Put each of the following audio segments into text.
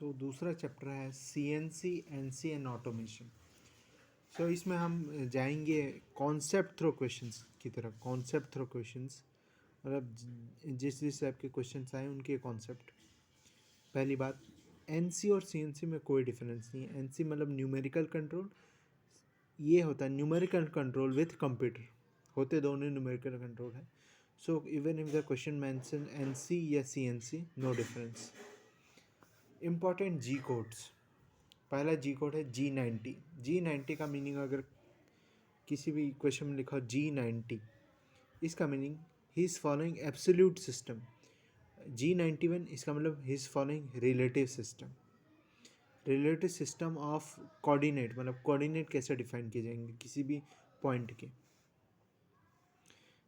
सो दूसरा चैप्टर है CNC NC and automation. सो इसमें हम जाएंगे कॉन्सेप्ट थ्रो क्वेश्चंस की तरफ। कॉन्सेप्ट थ्रो क्वेश्चंस मतलब जिस जिस टाइप के क्वेश्चंस आए उनके कॉन्सेप्ट। पहली बात, NC और CNC में कोई डिफरेंस नहीं है। NC मतलब न्यूमेरिकल कंट्रोल, ये होता है न्यूमेरिकल कंट्रोल विथ कंप्यूटर, होते दोनों न्यूमेरिकल कंट्रोल है। So even if the question mention NC या CNC, no difference. Important G codes. पहला जी कोड है G90। G90 का मीनिंग अगर किसी भी क्वेश्चन में लिखा हो G90, इसका meaning he is following absolute system. G91 इसका मतलब he is following relative system. Relative system of coordinate, मतलब कोऑर्डिनेट कैसे डिफाइन किए जाएंगे किसी भी पॉइंट के।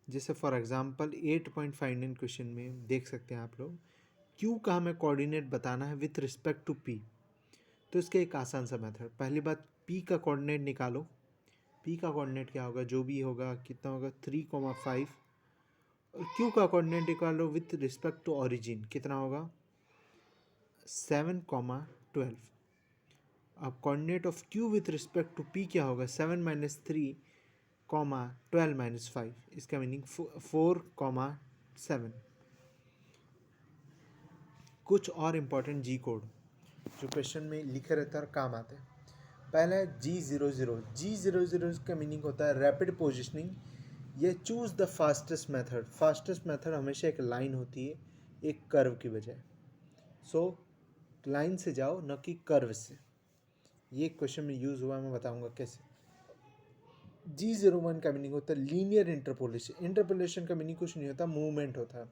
जैसे फॉर एग्जांपल 8.59 क्वेश्चन में देख सकते हैं आप लोग, क्यू का हमें कोऑर्डिनेट बताना है विथ रिस्पेक्ट टू पी। तो इसका एक आसान सा मेथड, पहली बात पी का कोऑर्डिनेट निकालो। पी का कोऑर्डिनेट क्या होगा, जो भी होगा कितना होगा 3,5। और क्यू का कोऑर्डिनेट निकालो विथ रिस्पेक्ट टू ओरिजिन, कितना होगा 7,12। अब coordinate of Q with respect to P क्या होगा 7 - 3, 12 - 5, इसका मीनिंग 4,7। कुछ और इम्पोर्टेंट जी कोड जो क्वेश्चन में लिखे रहते हैं और काम आते हैं। पहला है G00। G00 का मीनिंग होता है रैपिड पोजिशनिंग। ये choose the fastest method. Fastest method हमेशा एक लाइन होती है, एक कर्व की बजाय। सो लाइन से जाओ, न कि कर्व से। ये क्वेश्चन में यूज़ हुआ, मैं बताऊंगा कैसे। G01 का मीनिंग होता है लीनियर इंटरपोलेशन। इंटरपोलेशन का मीनिंग कुछ नहीं होता, मूवमेंट होता है।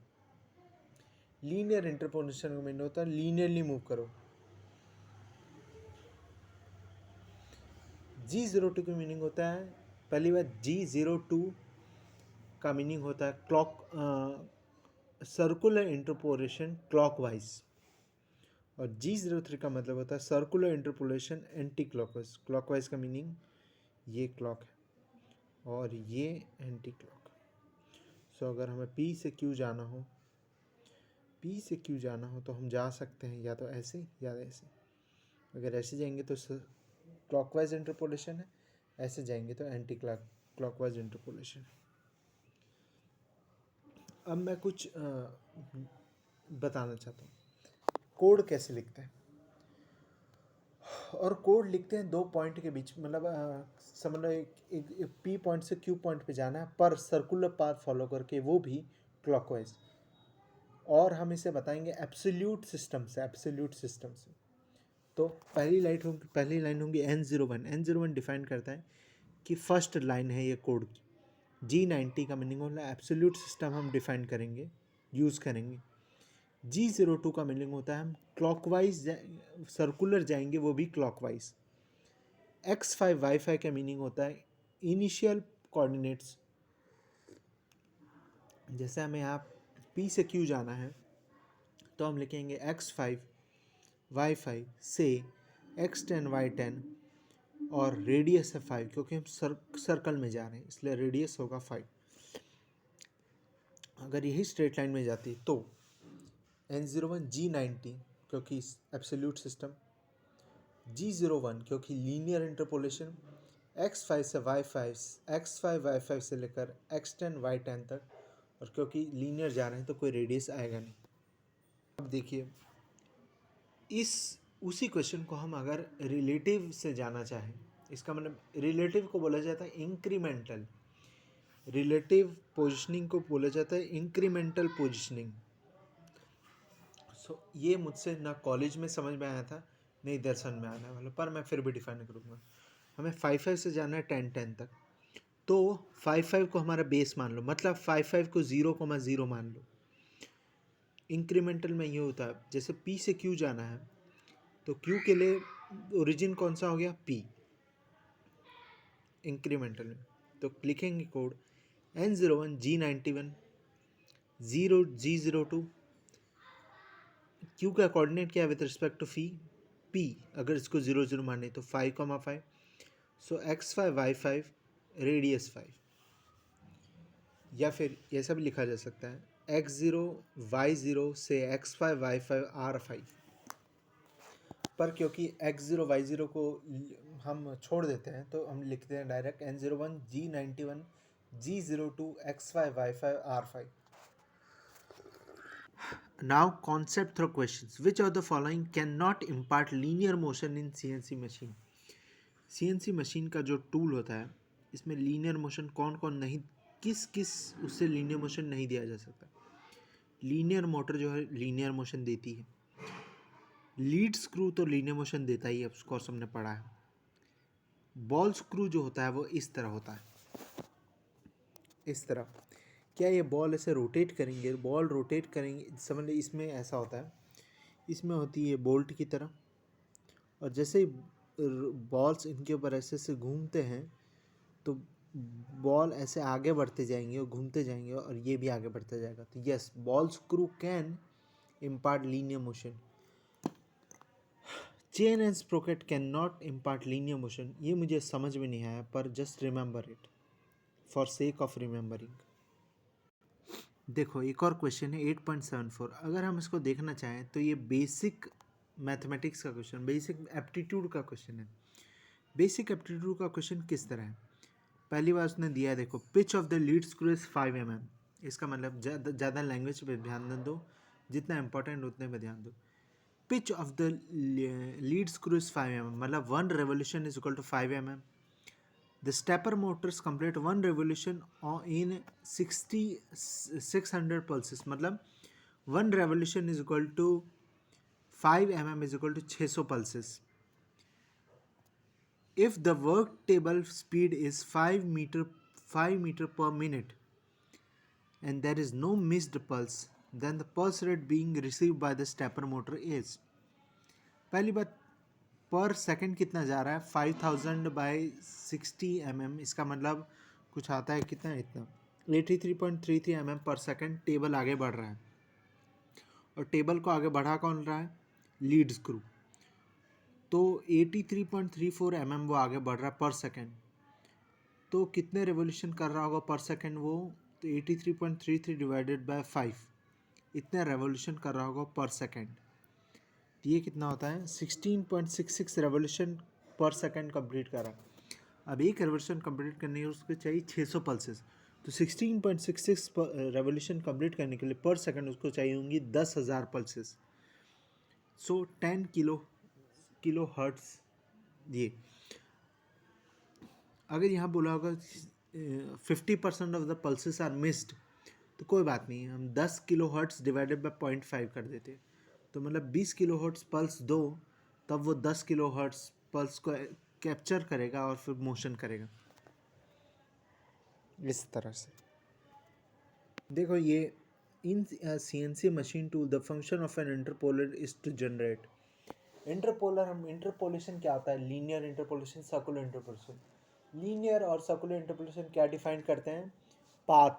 लीनियर इंटरपोलेशन का मीनिंग होता है लीनियरली मूव करो। G02 का मीनिंग होता है, पहली बात G02 का मीनिंग होता है सर्कुलर इंटरपोलेशन क्लॉकवाइज। और G03 का मतलब होता है circular interpolation anti clockwise. Clockwise का मीनिंग ये क्लॉक है और ये एंटी क्लॉक। सो अगर हमें P से Q जाना हो, P से Q जाना हो तो हम जा सकते हैं या तो ऐसे या ऐसे। अगर ऐसे जाएंगे तो क्लॉकवाइज इंटरपोलेशन है, ऐसे जाएंगे तो एंटी क्लॉकवाइज इंटरपोलेशन। अब मैं कुछ बताना चाहता हूँ कोड कैसे लिखते हैं। और कोड लिखते हैं दो पॉइंट के बीच, मतलब समझ लो एक पी पॉइंट से क्यू पॉइंट पे जाना है पर सर्कुलर पाथ फॉलो करके, वो भी क्लॉकवाइज। और हम इसे बताएंगे एब्सोल्यूट सिस्टम से। एब्सोल्यूट सिस्टम से तो पहली लाइन होगी N01। N01 डिफाइन करता है कि फर्स्ट लाइन है ये कोड की। G90 का मीनिंग होता है एब्सोल्यूट सिस्टम हम डिफाइन करेंगे, यूज़ करेंगे। G02 का मीनिंग होता है हम क्लॉकवाइज सर्कुलर जाएंगे, वो भी क्लॉकवाइज। X5 Y5 का मीनिंग होता है इनिशियल कोऑर्डिनेट्स। जैसे हमें यहाँ P से Q जाना है तो हम लिखेंगे X5 Y5 से X10 Y10 और रेडियस है 5, क्योंकि हम सर्कल में जा रहे हैं इसलिए रेडियस होगा 5। अगर यही स्ट्रेट लाइन में जाती तो N01 G90 क्योंकि एब्सोल्यूट सिस्टम, G01 क्योंकि लीनियर इंटरपोलेशन, X5 से Y5, X5 Y5 से लेकर X10 Y10 तक, और क्योंकि लीनियर जा रहे हैं तो कोई रेडियस आएगा नहीं। अब देखिए इस उसी क्वेश्चन को हम अगर रिलेटिव से जाना चाहें, इसका मतलब रिलेटिव को बोला जाता है इंक्रीमेंटल। रिलेटिव पोजिशनिंग को बोला जाता है इंक्रीमेंटल पोजिशनिंग। सो ये मुझसे ना कॉलेज में समझ में आया था, नहीं दर्शन में आने वाला, पर मैं फिर भी डिफाइन करूँगा। हमें 5 से जाना है 10 तक, तो 5 को हमारा बेस मान लो, मतलब 5 को 0,0 मान लो। इंक्रीमेंटल में ये होता है जैसे P से Q जाना है तो Q के लिए ओरिजिन कौन सा हो गया P इंक्रीमेंटल में। तो लिखेंगे code N01 G91 G02। Q का कोऑर्डिनेट क्या है विद रिस्पेक्ट टू P, अगर इसको 0,0 माने तो 5,5। सो X5 Y5 रेडियस 5, या फिर ऐसा भी लिखा जा सकता है X0 Y0 से X5 Y5 R5। पर क्योंकि x0 y0 को हम छोड़ देते हैं तो हम लिखते हैं direct n01 g91 g02 x5 y5 r5. Now concept through questions. Which of the following cannot impart linear motion in CNC machine? CNC machine का जो टूल होता है इसमें लीनियर मोशन कौन कौन नहीं, किस किस उससे लीनियर मोशन नहीं दिया जा सकता. लीनियर मोटर जो है लीनियर मोशन देती है. लीड स्क्रू तो लीनियर मोशन देता ही है, उसको हमने पढ़ा है. बॉल स्क्रू जो होता है वो इस तरह होता है, इस तरह. क्या ये बॉल ऐसे रोटेट करेंगे, बॉल रोटेट करेंगे, समझ लीजिए इसमें ऐसा होता है, इसमें होती है बोल्ट की तरह, और जैसे ही बॉल्स इनके ऊपर ऐसे ऐसे घूमते हैं तो बॉल ऐसे आगे बढ़ते जाएंगे और घूमते जाएंगे और ये भी आगे बढ़ता जाएगा. तो yes, ball screw can impart linear motion. Chain and sprocket can not impart linear motion. ये मुझे समझ में नहीं आया, पर just remember it for sake of remembering. देखो एक और क्वेश्चन है 8.74. अगर हम इसको देखना चाहें तो ये बेसिक मैथमेटिक्स का क्वेश्चन, बेसिक एप्टीट्यूड का क्वेश्चन है. बेसिक एप्टीट्यूड का क्वेश्चन किस तरह है. पहली बार उसने दिया है, देखो, pitch of the lead screw is 5 mm. इसका मतलब ज़्यादा लैंग्वेज पे ध्यान दो, जितना इंपॉर्टेंट उतने पे ध्यान दो. Pitch of the lead screw is 5 mm, मतलब 1 revolution is equal to 5 mm. The stepper motors complete 1 revolution in 600 pulses, मतलब 1 revolution is equal to 5 mm is equal to 600 pulses. If the work table speed is 5 meter per minute and there is no missed pulse, then the pulse rate being received by the stepper motor is. पहली बात, पर second कितना जा रहा है, 5000 by 60 mm. इसका मतलब कुछ आता है कितना, इतना 83.33 mm पर सेकंड टेबल आगे बढ़ रहा है. और टेबल को आगे बढ़ा कौन रहा है, लीड स्क्रू. तो 83.34 mm वो आगे बढ़ रहा है पर सेकंड. तो कितने रेवोल्यूशन कर रहा होगा पर सेकंड वो, तो 83.33 डिवाइडेड बाय 5, इतने रेवोल्यूशन कर रहा होगा पर सेकंड. तो ये कितना होता है, 16.66 रेवोल्यूशन पर सेकंड कंप्लीट कर रहा है. अब एक रेवोल्यूशन कंप्लीट करने के लिए उसको चाहिए 600 पल्सेस. तो 16.66 रेवोल्यूशन कंप्लीट करने के लिए पर सेकंड उसको चाहिए होंगी 10,000 पल्सेस. सो 10 किलो हर्ट्स. ये अगर यहाँ बोला होगा 50% of the pulses are missed, तो कोई बात नहीं, हम 10 किलो हर्ट्स डिवाइडेड बाय 0.5 कर देते. तो मतलब 20 किलो हर्ट्स पल्स दो, तब वो 10 किलो हर्ट्स पल्स को कैप्चर करेगा और फिर मोशन करेगा इस तरह से. देखो ये in CNC machine tool the function of an interpolator is to generate interpolator. हम इंटरपोलेशन क्या होता है, linear interpolation, circular interpolation. Linear और सर्कुलर इंटरपोलेशन क्या डिफाइन करते हैं, पाथ.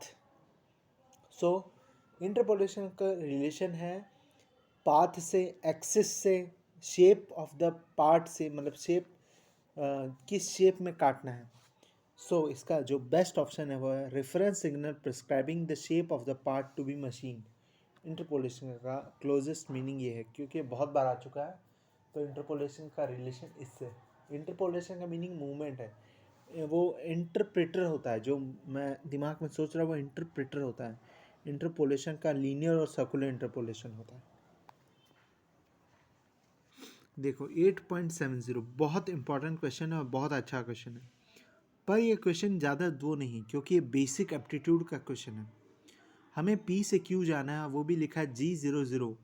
सो इंटरपोलेशन का रिलेशन है पाथ से, एक्सिस से, शेप ऑफ द पार्ट से, मतलब शेप किस शेप में काटना है. सो इसका जो बेस्ट ऑप्शन है वो है reference signal prescribing the shape of the part to be machine. Interpolation का क्लोजेस्ट मीनिंग ये है, क्योंकि बहुत बार आ चुका है. तो इंटरपोलेशन का रिलेशन इससे, इंटरपोलेशन का मीनिंग मूवमेंट है, वो इंटरप्रेटर होता है. जो मैं दिमाग में सोच रहा हूँ वो इंटरप्रेटर होता है. इंटरपोलेशन का लीनियर और सर्कुलर इंटरपोलेशन होता है. देखो 8.70 बहुत इंपॉर्टेंट क्वेश्चन है और बहुत अच्छा क्वेश्चन है. पर ये क्वेश्चन ज़्यादा वो नहीं, क्योंकि ये बेसिक एप्टीट्यूड का क्वेश्चन है. हमें P से Q जाना है, वो भी लिखा है G00.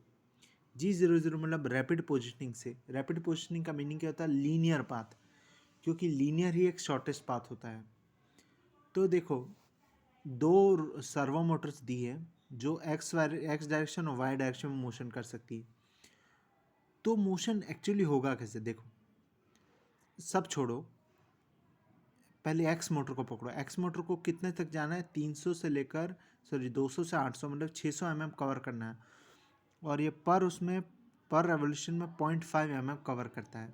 G00 मतलब रैपिड पोजिशनिंग से. रैपिड पोजिशनिंग का मीनिंग क्या होता है, लीनियर पाथ, क्योंकि लीनियर ही एक शॉर्टेस्ट पाथ होता है. तो देखो 2 सर्वो मोटर्स दी है जो एक्स डायरेक्शन और वाई डायरेक्शन में मोशन कर सकती है. तो मोशन एक्चुअली होगा कैसे, देखो सब छोड़ो, पहले एक्स मोटर को पकड़ो. एक्स मोटर को कितने तक जाना है, 300 से लेकर 200 से 800, मतलब 600 mm कवर करना है. और ये पर उसमें पर रेवोल्यूशन में 0.5 mm कवर करता है.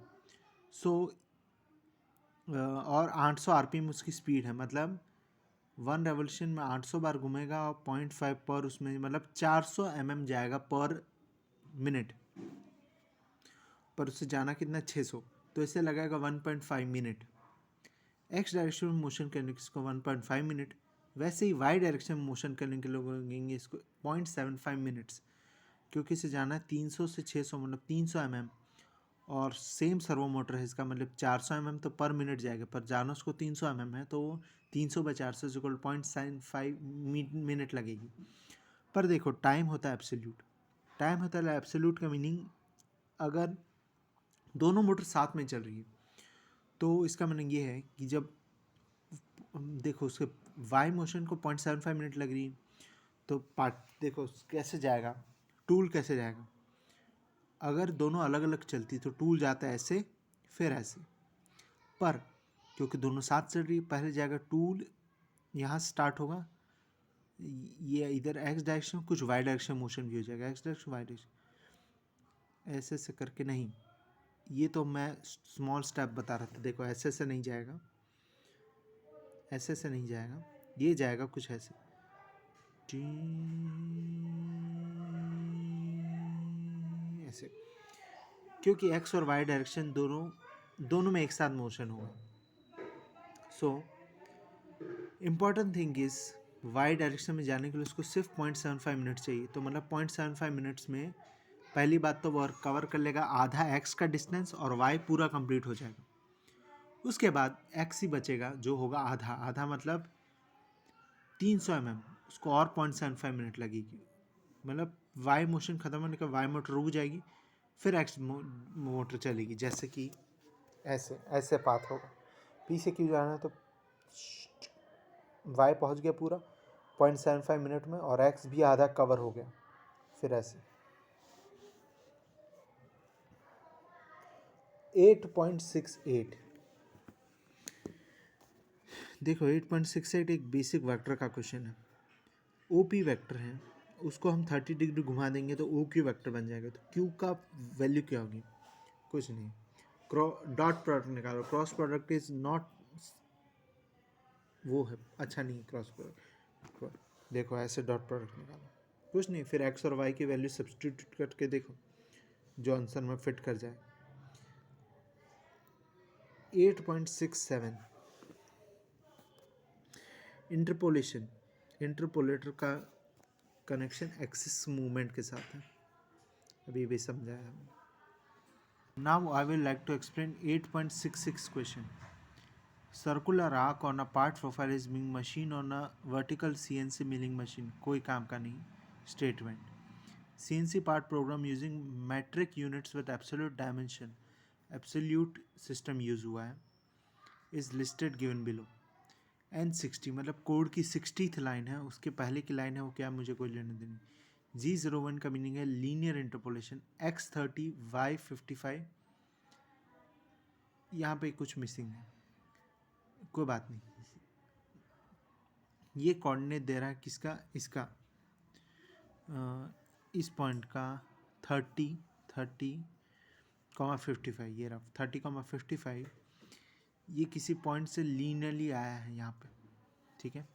सो और 800 RPM उसकी स्पीड है, मतलब 1 रेवोल्यूशन में 800 बार घूमेगा और 0.5 पर उसमें, मतलब 400 mm जाएगा पर मिनट. पर उससे जाना कितना 600, तो इससे लगाएगा 1.5 मिनट। एक्स डायरेक्शन में मोशन करने के इसको 1.5 मिनट, वैसे ही वाई डायरेक्शन में मोशन करने के लोग लगेंगे इसको 0.75 मिनट्स, क्योंकि इसे जाना है 300 से 600 मतलब 300 mm, और सेम सर्वो मोटर है इसका मतलब 400 mm तो पर मिनट जाएगा, पर जाना उसको 300 mm है, तो 300/400 इक्वल 0.75 मिनट लगेगी। पर देखो टाइम होता है एब्सोल्यूट, टाइम होता है एब्सोल्यूट का मीनिंग अगर दोनों मोटर साथ में चल रही है तो इसका मीनिंग ये है कि जब देखो उसके वाई मोशन को 0.75 मिनट लग रही है, तो पार्ट देखो कैसे जाएगा, टूल कैसे जाएगा। अगर दोनों अलग अलग चलती तो टूल जाता है ऐसे फिर ऐसे, पर क्योंकि दोनों साथ चल रही है पहले जाएगा टूल, यहाँ स्टार्ट होगा, ये इधर एक्स डायरेक्शन कुछ वाई डायरेक्शन मोशन भी हो जाएगा, एक्स डायरेक्शन वाई डायरेक्शन, ऐसे ऐसे करके नहीं, ये तो मैं स्मॉल स्टेप बता रहा था। देखो ऐसे ऐसे नहीं जाएगा, ऐसे ऐसे नहीं जाएगा, ये जाएगा कुछ ऐसे, ऐसे, क्योंकि एक्स और वाई डायरेक्शन दोनों में एक साथ मोशन होगा। So important thing is Y direction में जाने के लिए उसको सिर्फ 0.75 मिनट चाहिए, तो मतलब 0.75 मिनट्स में पहली बात तो वो कवर कर लेगा आधा एक्स का डिस्टेंस और वाई पूरा कंप्लीट हो जाएगा। उसके बाद एक्स ही बचेगा जो होगा आधा, आधा मतलब 300 mm, उसको और 0.75 मिनट लगेगी, मतलब वाई मोशन खत्म होने का वाई मोटर रुक जाएगी, फिर एक्स मोटर चलेगी, जैसे कि ऐसे ऐसे पाथ होगा। पीछे क्यों जाना है तो वाई पहुंच गया पूरा 0.75 मिनट में और एक्स भी आधा कवर हो गया, फिर ऐसे 8.68। देखो 8.68 एक बेसिक वेक्टर का क्वेश्चन है, ओ पी वेक्टर है, उसको हम 30 डिग्री घुमा देंगे तो ओ क्यू वेक्टर बन जाएगा। तो क्यू का वैल्यू क्या होगी, कुछ नहीं, डॉट प्रोडक्ट निकालो, क्रॉस प्रोडक्ट इज नॉट, वो है अच्छा नहीं क्रॉस प्रोडक्ट, देखो ऐसे डॉट प्रोडक्ट निकालो, कुछ नहीं, फिर एक्स और वाई की वैल्यू सब्सटीट्यूट करके देखो जो आंसर में फिट कर जाए। 8.67 इंटरपोलेशन, इंटरपोलेटर का कनेक्शन एक्सिस मूवमेंट के साथ है, अभी भी समझाया हमने। Now I will like to explain 8.66 question. Circular arc on a part profile is being machine on a vertical CNC milling machine, कोई काम का नहीं statement. CNC part program using metric units with absolute dimension, absolute system use हुआ है, is listed given below। N60 मतलब code की 60th line है, उसके पहले की लाइन है वो क्या, मुझे कोई लेने देनी। G01 का मीनिंग है लीनियर इंटरपोलेशन, X30 Y55, यहाँ पे कुछ मिसिंग है, कोई बात नहीं। ये कोऑर्डिनेट दे रहा है किसका, इसका इस पॉइंट का 30,55, ये रहा 30,55, ये किसी पॉइंट से लीनियरली आया है यहाँ पे, ठीक है।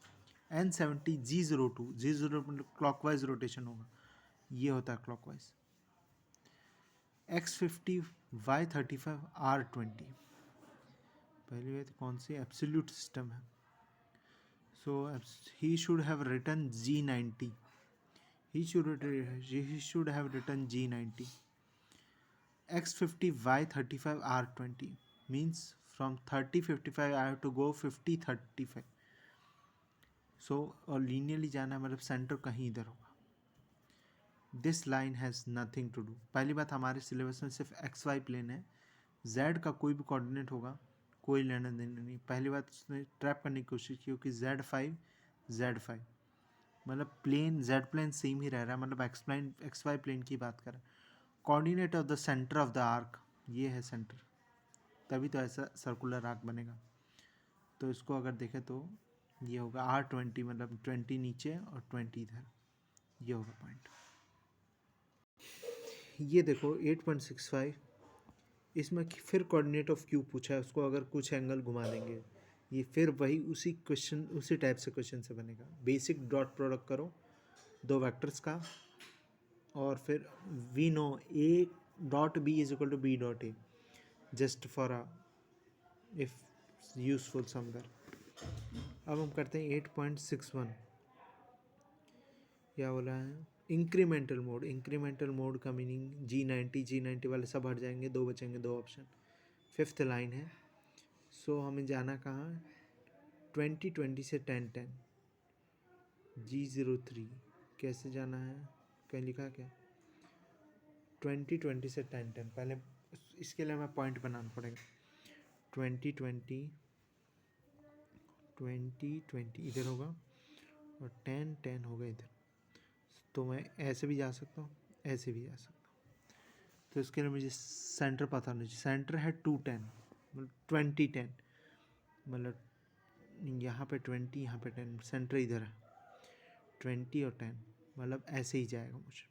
N70 G02, G02 मतलब क्लॉकवाइज रोटेशन होगा, ये होता है क्लॉकवाइज। X50 Y35 R20, पहली बात कौन सी एब्सोल्यूट सिस्टम है, so he should have written G90, he should have written G90। X50 Y35 R20 means from 30-55 I have to go 50-35, so और लीनियरली जाना है मतलब सेंटर कहीं इधर होगा। This line has nothing to do, पहली बात हमारे सिलेबस में सिर्फ XY प्लेन है, Z का कोई भी कोऑर्डिनेट होगा कोई लेना देना नहीं। पहली बात उसने ट्रैप करने की कोशिश की क्योंकि Z5 मतलब प्लेन Z प्लेन सेम ही रह रहा है, मतलब XY प्लेन की बात कर रहा है। Coordinate of the centre of the arc, ये है सेंटर, तभी तो ऐसा सर्कुलर आर्क बनेगा। तो इसको अगर देखें तो ये होगा R20 मतलब 20 नीचे और 20 इधर, ये होगा पॉइंट। ये देखो 8.65, इसमें फिर कोऑर्डिनेट ऑफ क्यू पूछा है, उसको अगर कुछ एंगल घुमा देंगे, ये फिर वही उसी क्वेश्चन उसी टाइप से क्वेश्चन से बनेगा। बेसिक डॉट प्रोडक्ट करो दो वेक्टर्स का, और फिर we know dot B is equal to B dot A, just for a if useful somewhere. अब हम करते हैं 8.61। क्या बोला है? Incremental mode. इंक्रीमेंटल मोड का मीनिंग G90 वाले सब हट जाएंगे, दो बचेंगे, दो ऑप्शन। फिफ्थ लाइन है। सो हमें जाना कहाँ? 2020 से 1010 G03 कैसे जाना है? कहीं लिखा क्या? 2020 से 1010। पहले इसके लिए हमें पॉइंट बनाना पड़ेगा। 2020 इधर होगा और 1010 होगा इधर। तो मैं ऐसे भी जा सकता हूँ, ऐसे भी जा सकता हूँ। तो इसके लिए मुझे सेंटर पता नहीं चाहिए। सेंटर है 210, मतलब 2010, मतलब यहाँ पे 20, यहाँ पे 10, सेंटर इधर है। 20 और 10 मतलब ऐसे ही जाएगा मोशन,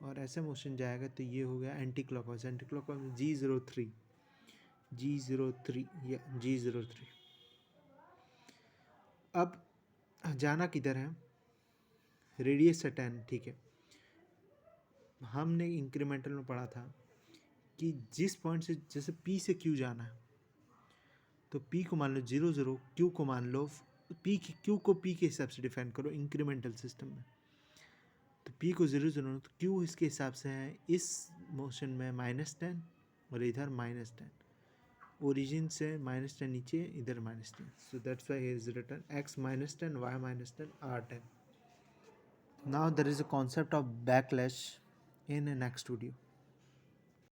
और ऐसे मोशन जाएगा तो ये हो गया anti clockwise. Anti clockwise G03 या G03। अब जाना किधर है? रेडियस से 10, ठीक है। हमने इंक्रीमेंटल में पढ़ा था कि जिस पॉइंट से, जैसे P से Q जाना है तो P को मान लो 0, Q को मान लो Q को P के हिसाब से डिफाइन करो इंक्रीमेंटल सिस्टम में। तो P को 0, तो Q इसके हिसाब से है इस मोशन में -10 और इधर -10। ओरिजिन से -10 नीचे, इधर -10। So that's why here is written x -10, y -10, r 10। Now there is a concept of backlash in next video.